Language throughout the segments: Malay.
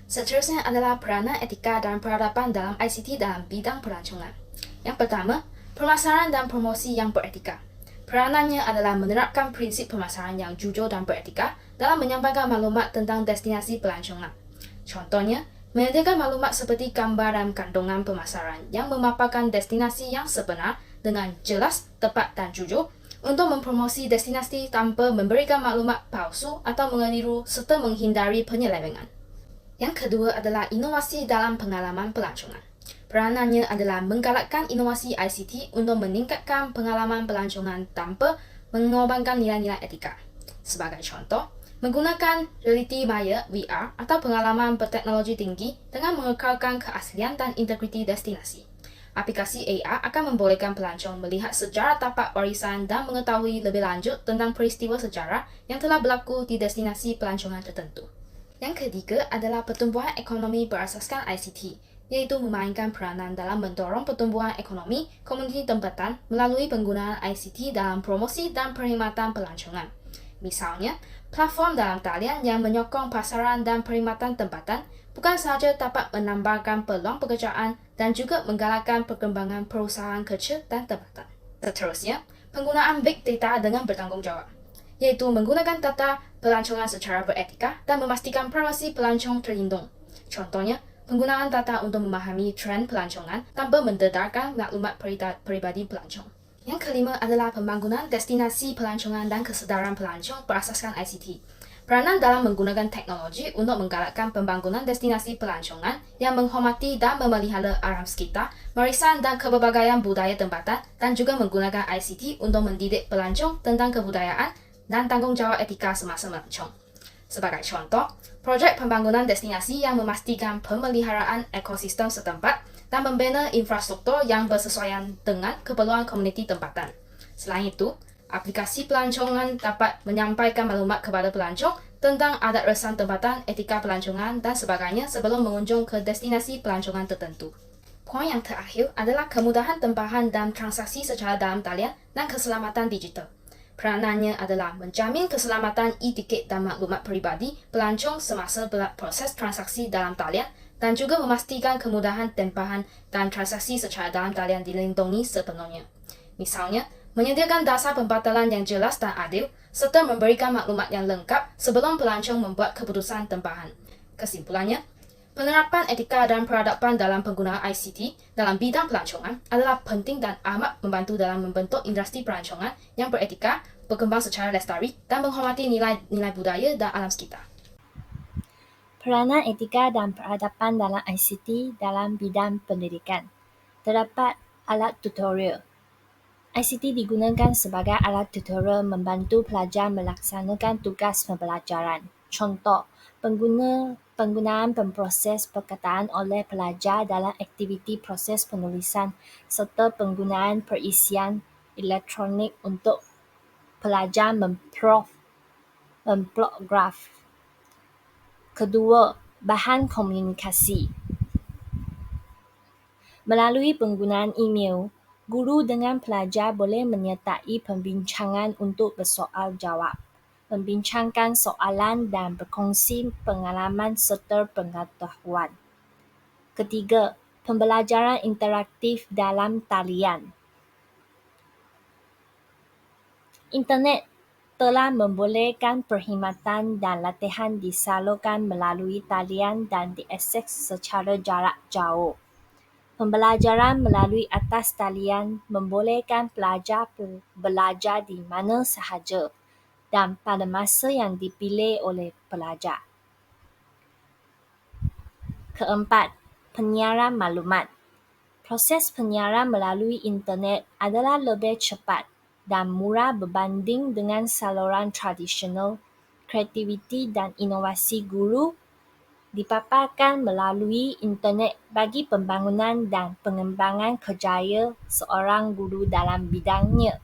Seterusnya adalah peranan etika dan peradaban dalam ICT dalam bidang pelancongan. Yang pertama, pemasaran dan promosi yang beretika. Peranannya adalah menerapkan prinsip pemasaran yang jujur dan beretika dalam menyampaikan maklumat tentang destinasi pelancongan. Contohnya, menyediakan maklumat seperti gambar dan kandungan pemasaran yang memaparkan destinasi yang sebenar dengan jelas, tepat dan jujur untuk mempromosi destinasi tanpa memberikan maklumat palsu atau mengeliru serta menghindari penyelewengan. Yang kedua adalah inovasi dalam pengalaman pelancongan. Peranannya adalah menggalakkan inovasi ICT untuk meningkatkan pengalaman pelancongan tanpa mengorbankan nilai-nilai etika. Sebagai contoh, menggunakan realiti maya VR atau pengalaman berteknologi tinggi dengan mengekalkan keaslian dan integriti destinasi. Aplikasi AR akan membolehkan pelancong melihat sejarah tapak warisan dan mengetahui lebih lanjut tentang peristiwa sejarah yang telah berlaku di destinasi pelancongan tertentu. Yang ketiga adalah pertumbuhan ekonomi berasaskan ICT, yaitu memainkan peranan dalam mendorong pertumbuhan ekonomi komuniti tempatan melalui penggunaan ICT dalam promosi dan perkhidmatan pelancongan. Misalnya, platform dalam talian yang menyokong pasaran dan perkhidmatan tempatan bukan sahaja dapat menambahkan peluang pekerjaan dan juga menggalakkan perkembangan perusahaan kecil dan tempatan. Seterusnya, penggunaan big data dengan bertanggungjawab, yaitu menggunakan data pelancongan secara beretika dan memastikan privasi pelancong terlindung. Contohnya, penggunaan data untuk memahami tren pelancongan tanpa mendedarkan maklumat peribadi pelancong. Yang kelima adalah pembangunan destinasi pelancongan dan kesedaran pelancong berasaskan ICT. Peranan dalam menggunakan teknologi untuk menggalakkan pembangunan destinasi pelancongan yang menghormati dan memelihara alam sekitar, warisan dan keberbagai budaya tempatan dan juga menggunakan ICT untuk mendidik pelancong tentang kebudayaan dan tanggungjawab etika semasa melancong. Sebagai contoh, projek pembangunan destinasi yang memastikan pemeliharaan ekosistem setempat dan membina infrastruktur yang bersesuaian dengan keperluan komuniti tempatan. Selain itu, aplikasi pelancongan dapat menyampaikan maklumat kepada pelancong tentang adat resam tempatan, etika pelancongan dan sebagainya sebelum mengunjung ke destinasi pelancongan tertentu. Poin yang terakhir adalah kemudahan tempahan dan transaksi secara dalam talian dan keselamatan digital. Peranannya adalah menjamin keselamatan e-tiket dan maklumat peribadi pelancong semasa proses transaksi dalam talian dan juga memastikan kemudahan tempahan dan transaksi secara dalam talian dilindungi sepenuhnya. Misalnya, menyediakan dasar pembatalan yang jelas dan adil serta memberikan maklumat yang lengkap sebelum pelancong membuat keputusan tempahan. Kesimpulannya, penerapan etika dan peradaban dalam penggunaan ICT dalam bidang pelancongan adalah penting dan amat membantu dalam membentuk industri pelancongan yang beretika, berkembang secara lestari dan menghormati nilai-nilai budaya dan alam sekitar. Peranan etika dan peradaban dalam ICT dalam bidang pendidikan. Terdapat alat tutorial. ICT digunakan sebagai alat tutorial membantu pelajar melaksanakan tugas pembelajaran. Contoh, penggunaan pemproses perkataan oleh pelajar dalam aktiviti proses penulisan serta penggunaan perisian elektronik untuk pelajar memplot graf. Kedua, bahan komunikasi. Melalui penggunaan email, guru dengan pelajar boleh menyertai pembincangan untuk bersoal jawab, membincangkan soalan dan berkongsi pengalaman serta pengetahuan. Ketiga, pembelajaran interaktif dalam talian. Internet telah membolehkan perkhidmatan dan latihan disalurkan melalui talian dan diakses secara jarak jauh. Pembelajaran melalui atas talian membolehkan pelajar belajar di mana sahaja dan pada masa yang dipilih oleh pelajar. Keempat, penyiaran maklumat. Proses penyiaran melalui internet adalah lebih cepat dan murah berbanding dengan saluran tradisional. Kreativiti dan inovasi guru dipaparkan melalui internet bagi pembangunan dan pengembangan kerjaya seorang guru dalam bidangnya.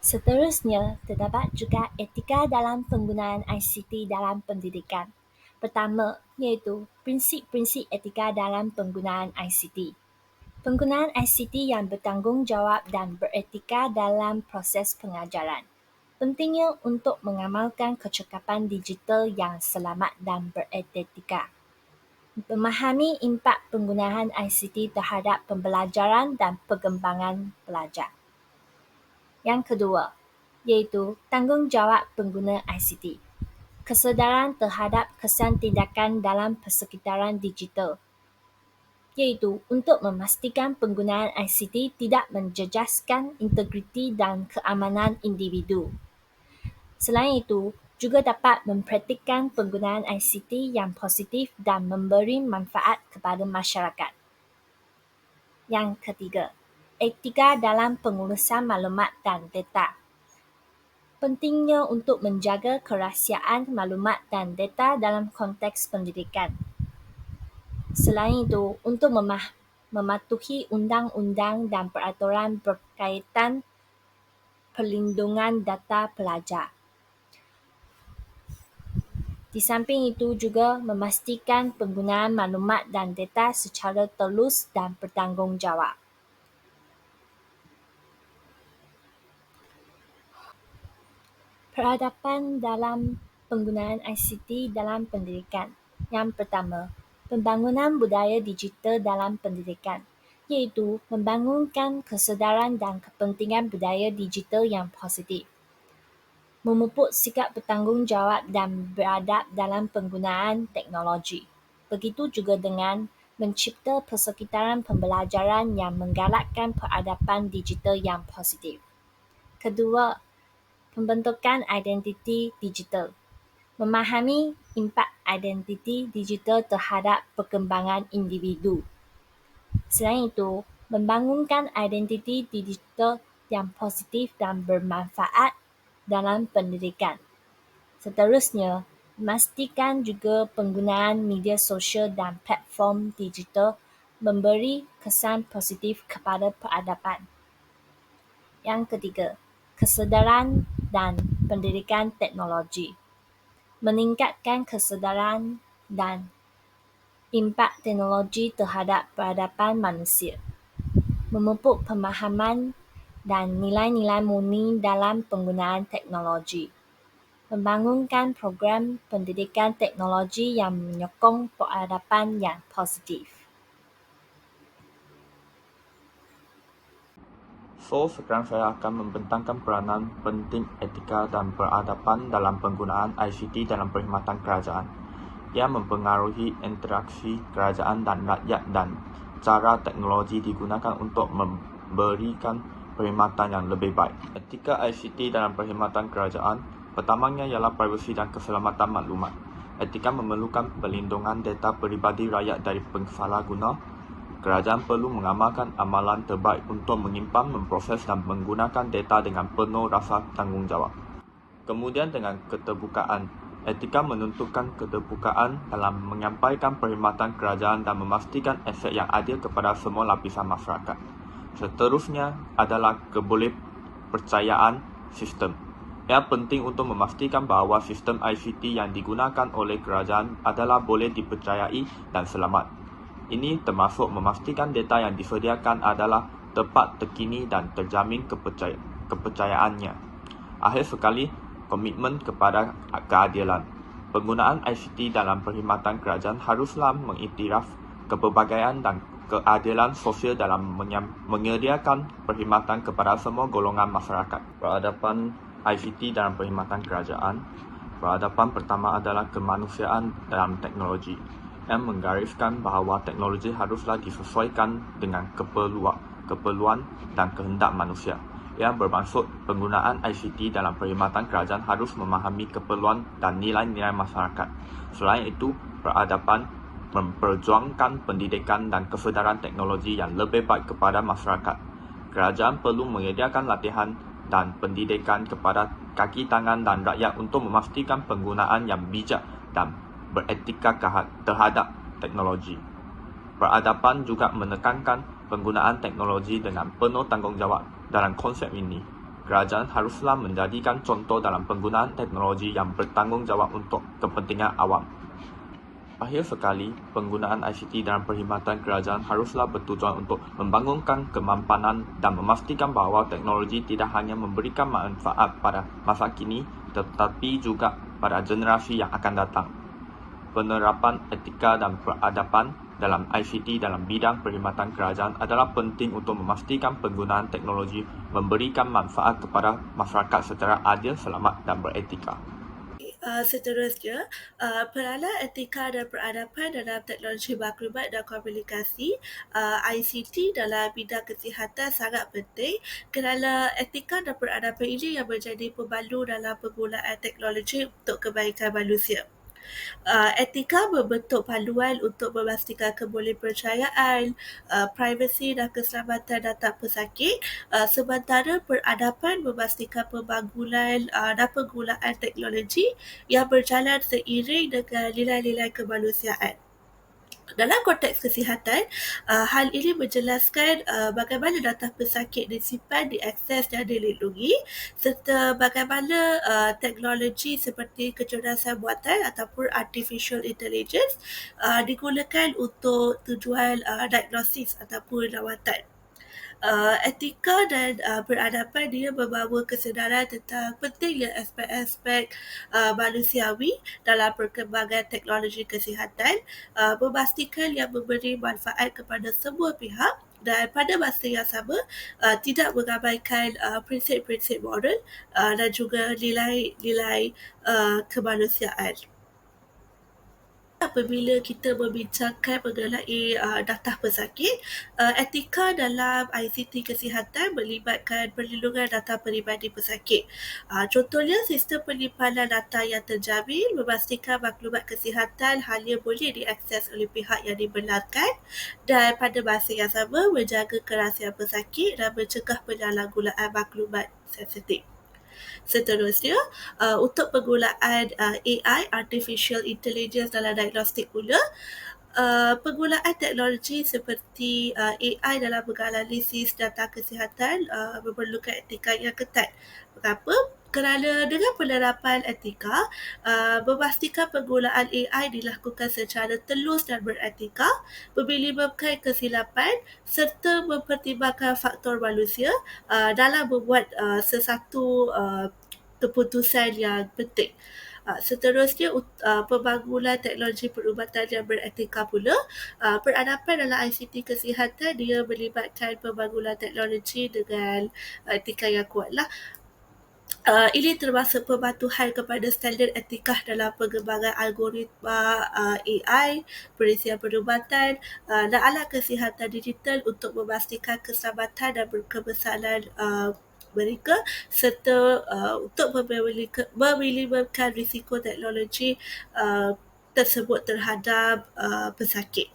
Seterusnya, terdapat juga etika dalam penggunaan ICT dalam pendidikan. Pertama, iaitu prinsip-prinsip etika dalam penggunaan ICT. Penggunaan ICT yang bertanggungjawab dan beretika dalam proses pengajaran. Pentingnya untuk mengamalkan kecakapan digital yang selamat dan beretika. Memahami impak penggunaan ICT terhadap pembelajaran dan pengembangan pelajar. Yang kedua, iaitu tanggungjawab pengguna ICT. Kesedaran terhadap kesan tindakan dalam persekitaran digital, iaitu untuk memastikan penggunaan ICT tidak menjejaskan integriti dan keamanan individu. Selain itu, juga dapat mempraktikkan penggunaan ICT yang positif dan memberi manfaat kepada masyarakat. Yang ketiga, etika dalam pengurusan maklumat dan data. Pentingnya untuk menjaga kerahsiaan maklumat dan data dalam konteks pendidikan. Selain itu, untuk mematuhi undang-undang dan peraturan berkaitan perlindungan data pelajar. Di samping itu juga memastikan penggunaan maklumat dan data secara telus dan bertanggungjawab. Peradaban dalam penggunaan ICT dalam pendidikan. Yang pertama, pembangunan budaya digital dalam pendidikan, iaitu membangunkan kesedaran dan kepentingan budaya digital yang positif. Memupuk sikap bertanggungjawab dan beradab dalam penggunaan teknologi. Begitu juga dengan mencipta persekitaran pembelajaran yang menggalakkan peradaban digital yang positif. Kedua, pembentukan identiti digital. Memahami impak identiti digital terhadap perkembangan individu. Selain itu, membangunkan identiti digital yang positif dan bermanfaat dalam pendidikan. Seterusnya, memastikan juga penggunaan media sosial dan platform digital memberi kesan positif kepada peradaban. Yang ketiga, kesedaran dan pendidikan teknologi. Meningkatkan kesedaran dan impak teknologi terhadap peradaban manusia. Memupuk pemahaman dan nilai-nilai murni dalam penggunaan teknologi. Membangunkan program pendidikan teknologi yang menyokong peradaban yang positif. Sekarang saya akan membentangkan peranan penting etika dan peradaban dalam penggunaan ICT dalam perkhidmatan kerajaan. Ia mempengaruhi interaksi kerajaan dan rakyat dan cara teknologi digunakan untuk memberikan perkhidmatan yang lebih baik. Etika ICT dalam perkhidmatan kerajaan pertamanya ialah privasi dan keselamatan maklumat. Etika memerlukan perlindungan data peribadi rakyat dari pensalahguna. Kerajaan perlu mengamalkan amalan terbaik untuk menyimpan, memproses dan menggunakan data dengan penuh rasa tanggungjawab. Kemudian dengan keterbukaan. Etika menentukan keterbukaan dalam menyampaikan perkhidmatan kerajaan dan memastikan akses yang adil kepada semua lapisan masyarakat. Seterusnya adalah kebolehpercayaan sistem. Ia penting untuk memastikan bahawa sistem ICT yang digunakan oleh kerajaan adalah boleh dipercayai dan selamat. Ini termasuk memastikan data yang disediakan adalah tepat, terkini dan terjamin kepercayaannya. Akhir sekali, komitmen kepada keadilan. Penggunaan ICT dalam perkhidmatan kerajaan haruslah mengiktiraf kepelbagaian dan keadilan sosial dalam menyediakan perkhidmatan kepada semua golongan masyarakat. Peradaban ICT dalam perkhidmatan kerajaan. Peradaban pertama adalah kemanusiaan dalam teknologi. Yang menggariskan bahawa teknologi haruslah disesuaikan dengan keperluan dan kehendak manusia. Yang bermaksud penggunaan ICT dalam perkhidmatan kerajaan harus memahami keperluan dan nilai-nilai masyarakat. Selain itu, peradaban memperjuangkan pendidikan dan kesedaran teknologi yang lebih baik kepada masyarakat. Kerajaan perlu menyediakan latihan dan pendidikan kepada kaki tangan dan rakyat untuk memastikan penggunaan yang bijak dan beretika terhadap teknologi. Peradaban juga menekankan penggunaan teknologi dengan penuh tanggungjawab. Dalam konsep ini, kerajaan haruslah menjadikan contoh dalam penggunaan teknologi yang bertanggungjawab untuk kepentingan awam. Akhir sekali, penggunaan ICT dalam perkhidmatan kerajaan haruslah bertujuan untuk membangunkan kemampanan dan memastikan bahawa teknologi tidak hanya memberikan manfaat pada masa kini tetapi juga pada generasi yang akan datang. Penerapan etika dan peradaban dalam ICT dalam bidang perkhidmatan kerajaan adalah penting untuk memastikan penggunaan teknologi memberikan manfaat kepada masyarakat secara adil, selamat dan beretika. Seterusnya, peranan etika dan peradaban dalam teknologi maklumat dan komunikasi ICT dalam bidang kesihatan sangat penting kerana etika dan peradaban ini yang menjadi pemandu dalam penggunaan teknologi untuk kebaikan manusia. Etika membentuk panduan untuk memastikan kebolehpercayaan, privasi dan keselamatan data pesakit, sementara peradaban memastikan pembangunan dan penggunaan teknologi yang berjalan seiring dengan nilai-nilai kemanusiaan. Dalam konteks kesihatan, hal ini menjelaskan bagaimana data pesakit disimpan, diakses dan dilindungi serta bagaimana teknologi seperti kecerdasan buatan ataupun artificial intelligence digunakan untuk tujuan diagnosis ataupun rawatan. Etika dan peradaban dia membawa kesedaran tentang pentingnya aspek-aspek manusiawi dalam perkembangan teknologi kesihatan, memastikan yang memberi manfaat kepada semua pihak dan pada masa yang sama tidak mengabaikan prinsip-prinsip moral dan juga nilai-nilai kemanusiaan. Apabila kita membincangkan mengenai data pesakit, etika dalam ICT kesihatan melibatkan perlindungan data peribadi pesakit. Contohnya, sistem penyimpanan data yang terjamin memastikan maklumat kesihatan hanya boleh diakses oleh pihak yang dibenarkan dan pada masa yang sama menjaga kerahsiaan pesakit dan mencegah penyalahgunaan maklumat sensitif. Seterusnya, untuk penggunaan AI, Artificial Intelligence dalam diagnostik pula, penggunaan teknologi seperti AI dalam menganalisis data kesihatan memerlukan etika yang ketat. Mengapa? Kerana dengan penerapan etika, memastikan penggunaan AI dilakukan secara telus dan beretika, meminimumkan kesilapan serta mempertimbangkan faktor manusia dalam membuat sesuatu keputusan yang penting. Seterusnya, pembangunan teknologi perubatan yang beretika pula. Peradaban dalam ICT kesihatan dia melibatkan pembangunan teknologi dengan etika yang kuatlah. Ini termasuk pematuhan kepada standard etika dalam pengembangan algoritma AI, perisian perubatan dan alat kesihatan digital untuk memastikan keselamatan dan kebesaran mereka serta untuk meminimumkan risiko teknologi tersebut terhadap pesakit.